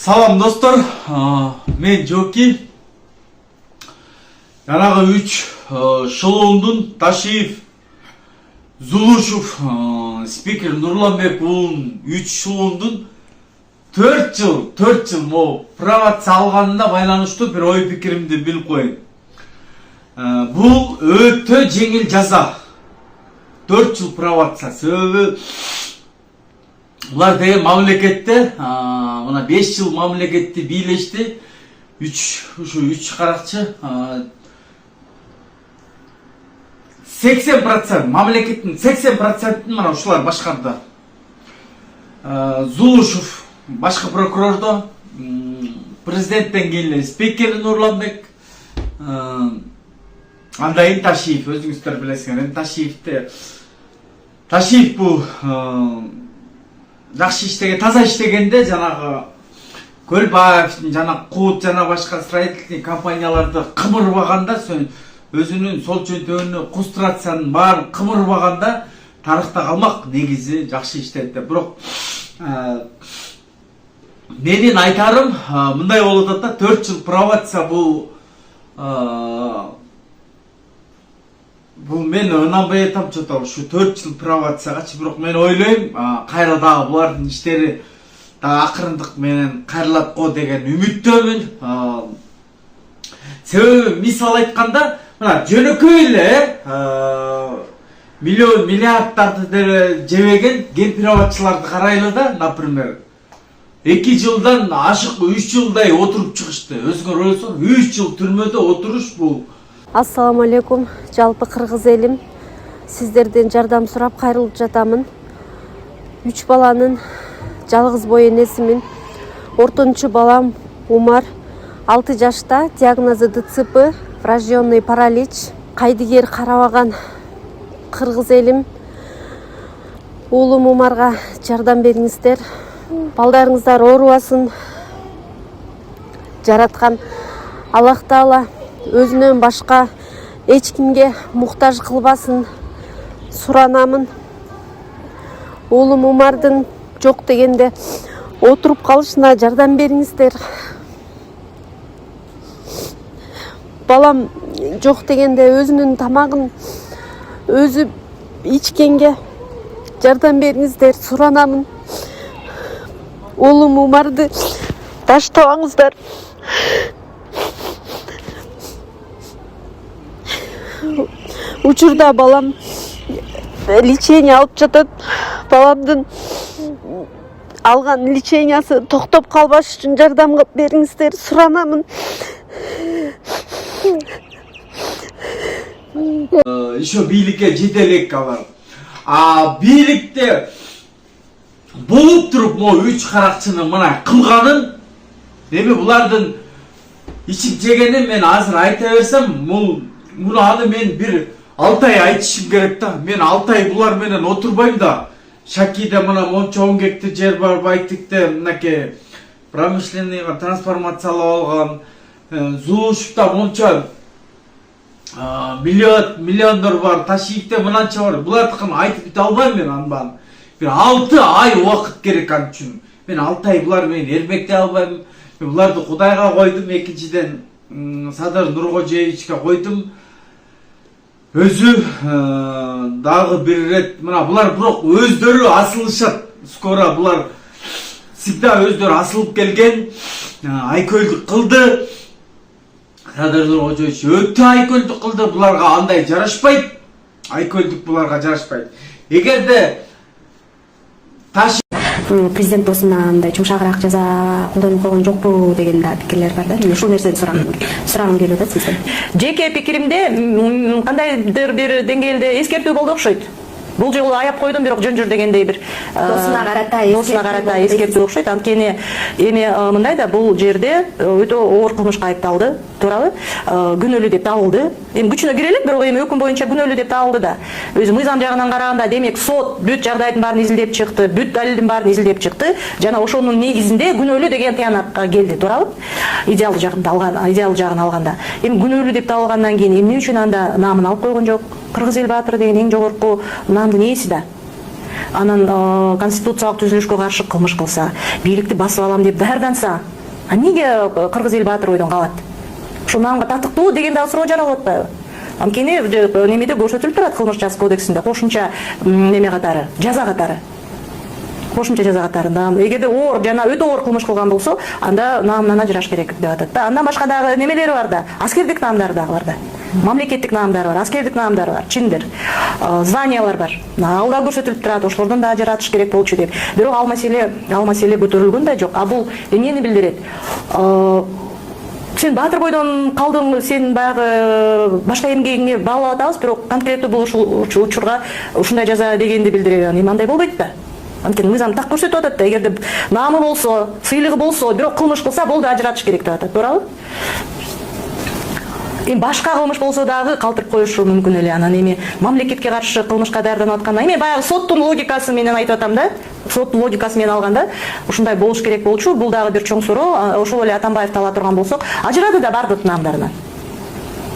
Салам достор, мен Жоки. Жанагы 3 Шылоундун Ташиев, Зулушев, спикер Нурланбек уулун 3 Шылоундун 4 жыл могу провация алганына байланыштуу бир ой пикиримди билип коеюн. Бул өтө жеңил жаза. 4 жыл провация. Себеби булар деген мамлекетте мына 5 жыл мамлекетти бийлешти. 3 каракчы 80% мамлекеттин 80% мына ушулар башкарды. Зулушев башкы прокурордо, президенттен кийин спикер Нурланбек, андан кийин Ташиев, өзүңүздөр билесиңер. Ташиев бул жакшы иштеген, таза иштегенде жанагы Көлбаевдин жана Кут жана башка строительный компанияларды кымырбаганда, өзүнүн сол чөнтөгүнө конструкциянын баарын кымырбаганда тарыхта калмак, негизи жакшы иштеди. Бирок менин айтарым мындай болуп атат да, 4 жыл провация бул мен ынанбай атам чото ушу 4 жыл провациягачы. Бирок мен ойлойм, кайра дагы булардын иштери дагы акырындык менен кайрылат го деген үмүттөмүн. Себеби мисал айтканда, мына жөнөкөй эле миллиарддарды жебеген генпироватчыларды карайлы да, например 2 жылдан ашык 3 жылдай отуруп чыгышты. Өзүңөр ойлосоң 3 жыл түрмөдө отуруш бул. Ассаламу алейкум, жалпы кыргыз элим. Сиздерден жардам сурап кайрылып жатамын. 3 баланын жалгыз бой энесимин. Ортончу балам Умар 6 жашта, диагнозу ДЦП, врожденный паралич. Кайдыгер карабаган кыргыз элим. Уулум Умарга жардам бериңиздер. Балдарыңыздар оорубасын. Жараткан Аллах Таала өзүнөн башка эч кимге муктаж кылбасын суранамын. Уулум Умардын жок дегенде отуруп калышына жардам бериңиздер. Балам жок дегенде өзүнүн тамагын өзү ичкенге жардам бериңиздер, суранамын. Уулум Умарды таштабаңыздар. Учурда балам лечение алып жатат. Баламдын алган лечениясы токтоп калбаш үчүн жардам бериңиздер, суранамын. Еще бийликке жете элек алар. Бийликте болуп туруп могу 3 каракчынын мына кылганын, эми булардын ичип жегенин мен азыр айта берсем, муну аны мен бир 6 ай айтышым керек да. Мен 6 ай булар менен отурбайм да. Шакиде мына монча оңгекти жер бар, Байтикте мынакей промышленныйга трансформациялап алган, Зулушевда монча миллиондор бар, Ташиевде мынанча бар. Булардыкын айтып бите албайм мен анбан. Бир 6 ай убакыт керек ан үчүн. Мен 6 ай булар менен эрбектей албайм. Буларды Кудайга койдум, экинчиден Садыр Нуркожоевичке койдум. Өзү дагы бир ирет, мына булар бирок өздөрү асылышат. Скоро булар всегда өздөрү асылып келген, айкөлдүк кылды. Садыр Нуркожоевич өтө айкөлдүк кылды, буларга андай жарашпайт. Айкөлдүк буларга жарашпайт. Эгерде президент досуна андай жумшагыраак жаза колдонуп койгон жокпу деген да пикирлер бар да. Мен ушул нерсени сурагым келип атат сизден. Жеке пикиримде кандайдыр бир деңгээлде эскертүү болду окшойт. Бул жолу аяп койдум, бирок жөн жүр дегендей бир досуна карата эскертүү окшойт. Анткени эми мындай да, бул жерде өтө оор кылмышка айыпталды, туурабы? Күнөөлүү деп табылды. Эми күчүнө кире элек, бирок эми өкүм боюнча күнөөлүү деп табылды да. Өзү мыйзам жагынан караганда, демек сот бүт жагдайдын баарын изилдеп чыкты, бүт далилдин баарын изилдеп чыкты. Жана ошонун негизинде күнөөлүү деген тыянакка келди, туурабы? Идеалдуу жагын алганда. Эми күнөөлүү деп табылгандан кийин эмне үчүн анда наамын алып койгон жок? Кыргыз эл баатыры деген эң жогорку наамдын ээси да. Анан конституциялык түзүлүшкө каршы кылмыш кылса, бийликти басып алам деп даярданса, Эмнеге кыргыз эл баатыры бойдон калат? Ушул наамга татыктуу деген дагы суроо жаралып атпайбы? Анткени немеде көрсөтүлүп турат кылмыш жаза кодексинде кошумча неме катары, жаза катары. Кошумча жаза катары. Эгерде оор жана өтө оор кылмыш кылган болсо, анда наамдан ажыраш керек деп атат да. Андан башка дагы немелери бар да, аскердик наамдары дагы бар да. Мамлекеттик наамдары бар, аскердик наамдары бар, чиндер, званиялар бар. Ал да көрсөтүлүп турат, ошолордон да ажыратыш керек болчу деп. Бирок ал маселе көтөрүлгөн да жок. А бул эмнени билдирет? Сен баатыр бойдон калдың, сен баягы башка эмгегиңе баалап атабыз, бирок конкреттүү бул ушул учурга ушундай жаза дегенди билдирет. Эми андай болбойт да. Анткени мыйзам так көрсөтүп атат да, эгерде наамы болсо, сыйлыгы болсо, бирок кылмыш кылса, болду ажыратыш керек деп атат, туурабы? Эми башка кылмыш болсо дагы калтырып коюшу мүмкүн эле. Анан эми мамлекетке каршы кылмышка даярданып атканда, эми баягы соттун логикасы менен айтып атам да. Соттун логикасы менен алганда ушундай болуш керек болчу. Бул дагы бир чоң суроо. Ошол эле Атамбаевди ала турган болсок, ажырады да бардык наамдарынан.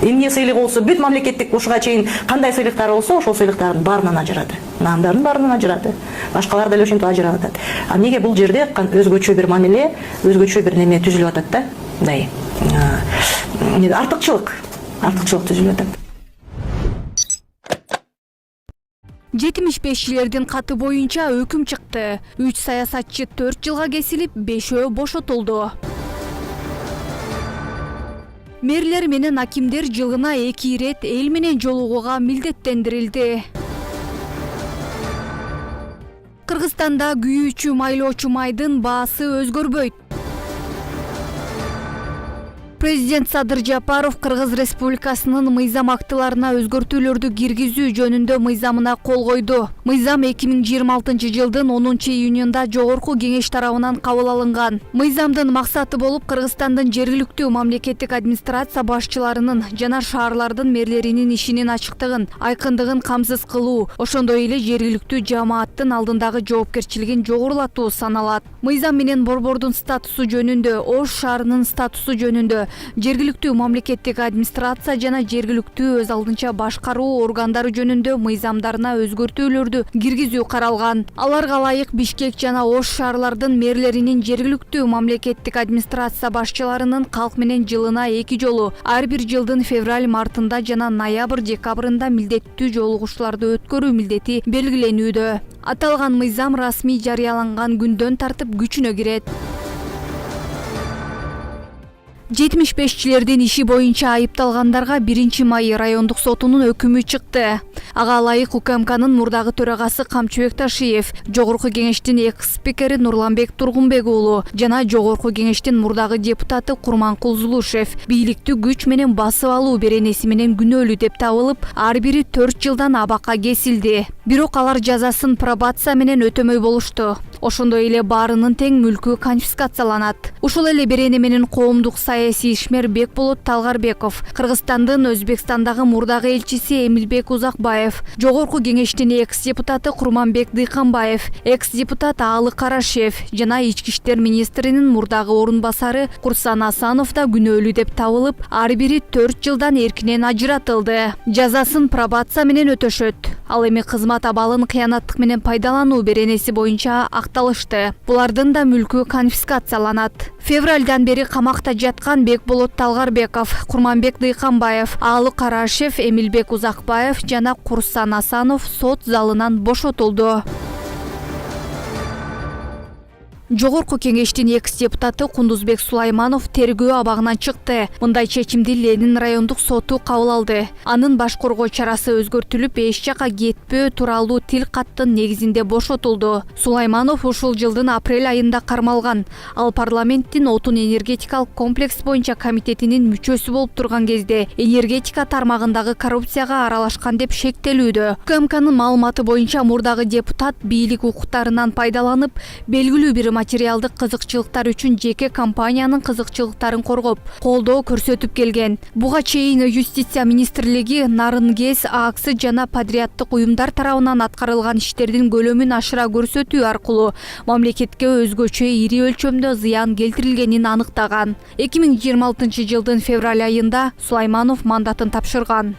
Эмне сыйлык болсо, бүт мамлекеттик ушуга чейин кандай сыйлыктар болсо, ошол сыйлыктардын баарынан ажырады. Наамдардын баарынан ажырады. Башкалар деле ошентип ажырап атат. А эмнеге бул жерде өзгөчө бир мамиле, өзгөчө бир неме түзүлүп атат да? Мындай артыкчылык түзүлүп атат. 75-лердин каты боюнча өкүм чыкты. 3 саясатчы 4 жылга кесилип, 5-өө бошотулду. Мэрлер менен акимдер жылына 2 ирет эл менен жолугууга милдеттендирилди. Кыргызстанда күйүүчү майлоочу майдын баасы өзгөрбөйт. Президент Садыр Жапаров Кыргыз Республикасынын мыйзам актыларына өзгөртүүлөрдү киргизүү жөнүндө мыйзамына кол койду. Мыйзам 2026 жылдын 10 июнунда Жогорку кеңеш тарабынан кабыл алынган. Мыйзамдын максаты болуп Кыргызстандын жергиликтүү мамлекеттик администрация башчыларынын жана шаарлардын мэрлеринин ишинин ачыктыгын, айкындыгын камсыз кылуу, ошондой эле жергиликтүү жамааттын алдындагы жоопкерчилигин жогорулатуу саналат. Мыйзам менен борбордун статусу жөнүндө, Ош шаарынын статусу жөнүндө, жергиликтүү мамлекеттик администрация жана жергиликтүү өз алдынча башкаруу органдары жөнүндө мыйзамдарына өзгөртүүлөрдү киргизүү каралган. Аларга ылайык Бишкек жана Ош шаарлардын мэрлеринин жергиликтүү мамлекеттик администрация башчыларынын калк менен жылына 2 жолу, ар бир жылдын февраль-мартында жана ноябрь-декабрында милдеттүү жолугушууларды өткөрүү милдети белгиленүүдө. Аталган мыйзам расмий жарыяланган күндөн тартып күчүнө кирет. 75-чилердин иши боюнча айыпталгандарга 1-май райондук сотунун өкүмү чыкты. Ага ылайык УКМКнын мурдагы төрагасы Камчыбек Ташиев, Жогорку кеңештин экс-спикери Нурланбек Тургунбек уулу жана Жогорку кеңештин мурдагы депутаты Курманкул Зулушев бийликти күч менен басып алуу беренеси менен күнөөлүү деп табылып, ар бири 4 жылдан абакка кесилди. Бирок алар жазасын пробация менен өтөмөй болушту. Ошондой эле баарынын тең мүлкү конфискацияланат. Ушул эле берене менен коомдук саясий ишмер Бекболот Талгарбеков, Кыргызстандын Өзбекстандагы мурдагы элчиси Эмилбек Узакбаев, Жогорку кеңештин экс-депутаты Курманбек Дыйканбаев, экс-депутат Аалы Карашев жана ички иштер министринин мурдагы орун басары Курсан Асанов да күнөөлүү деп табылып, ар бири 4 жылдан эркинен ажыратылды. Жазасын пробация менен өтөшөт. Ал эми кызмат абалын кыянаттык менен пайдалануу беренеси боюнча акталышты. Булардын да мүлкү конфискацияланат. Февралдан бери камакта жаткан Бекболот Талгарбеков, Курманбек Дыйканбаев, Аалы Карашев, Эмилбек Узакбаев жана Курсан Асанов сот залынан бошотулду. Жогорку кеңештин экс-депутаты Кундузбек Сулайманов тергөө абагынан чыкты. Мындай чечимди Ленин райондук соту кабыл алды. Анын баш коргоо чарасы өзгөртүлүп, эч жака кетпөө тууралуу тил каттын негизинде бошотулду. Сулайманов ушул жылдын апрель айында кармалган. Ал парламенттин отун энергетикалык комплекс боюнча комитетинин мүчөсү болуп турган кезде энергетика тармагындагы коррупцияга аралашкан деп шектелүүдө. УКМКнын маалыматы боюнча мурдагы депутат бийлик укуктарынан пайдаланып, белгилүү бир материалдык кызыкчылыктар үчүн жеке компаниянын кызыкчылыктарын коргоп, колдоо көрсөтүп келген. Буга чейин Юстиция министрлиги Нарын ГЭС ААКсы жана подряддык уюмдар тарабынан аткарылган иштердин көлөмүн ашыра көрсөтүү аркылуу мамлекетке өзгөчө ири өлчөмдө зыян келтирилгенин аныктаган. 2026 жылдын февраль айында Сулайманов мандатын тапшырган.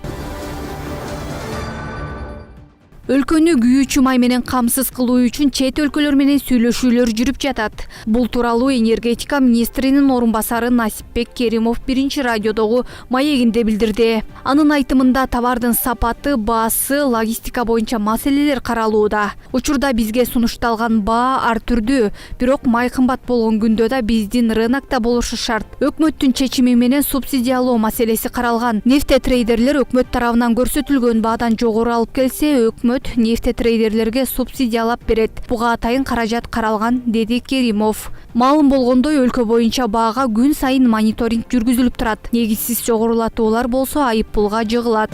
Өлкөнү күйүүчү май менен камсыз кылуу үчүн чет өлкөлөр менен сүйлөшүүлөр жүрүп жатат. Бул тууралуу энергетика министринин орун басары Насипбек Керимов биринчи радиодогу маегинде билдирди. Анын айтымында товардын сапаты, баасы, логистика боюнча маселелер каралууда. Учурда бизге сунушталган баа ар түрдүү, бирок май кымбат болгон күндө да биздин рынокто болушу шарт. Өкмөттүн чечими менен субсидиялоо маселеси каралган. Нефтетрейдерлер өкмөт тарабынан көрсөтүлгөн баадан жогору алып келсе, өкмөт нефтетрейдерлерге субсидиялап берет. Буга атайын каражат каралган, деди Керимов. Маалым болгондой, өлкө боюнча баага күн сайын мониторинг жүргүзүлүп турат. Негизсиз жогорулатуулар болсо айыппулга жыгылат.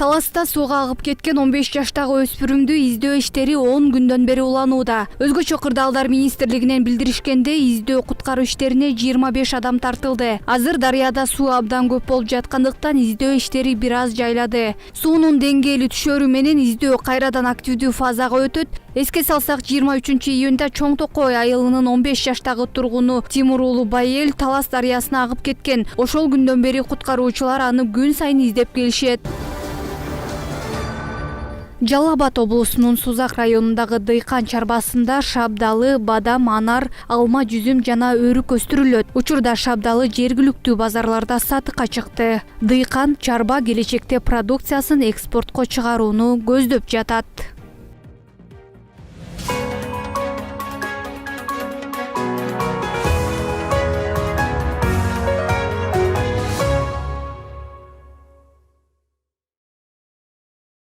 Таласта сууга агып кеткен 15 жаштагы өспүрүмдү издөө иштери 10 күндөн бери уланууда. Өзгөчө кырдаалдар министрлигинен билдиришкенде, издөө куткаруу иштерине 25 адам тартылды. Азыр дарыяда суу абдан көп болуп жаткандыктан издөө иштери бир аз жайлады. Суунун деңгээли түшөрү менен издөө кайрадан активдүү фазага өтөт. Эске салсак, 23-июнда Чоң Токой айылынын 15 жаштагы тургуну Тимур уулу Байел Талас дарыясына агып кеткен. Ошол күндөн бери куткаруучулар аны күн сайын издеп келишет. Жалал Абад облусунун Сузак районундагы дыйкан чарбасында шабдалы, бадам, анар, алма, жүзүм жана өрүк өстүрүлөт. Учурда шабдалы жергиликтүү базарларда сатыкка чыкты. Дыйкан чарба келечекте продукциясын экспортко чыгарууну көздөп жатат.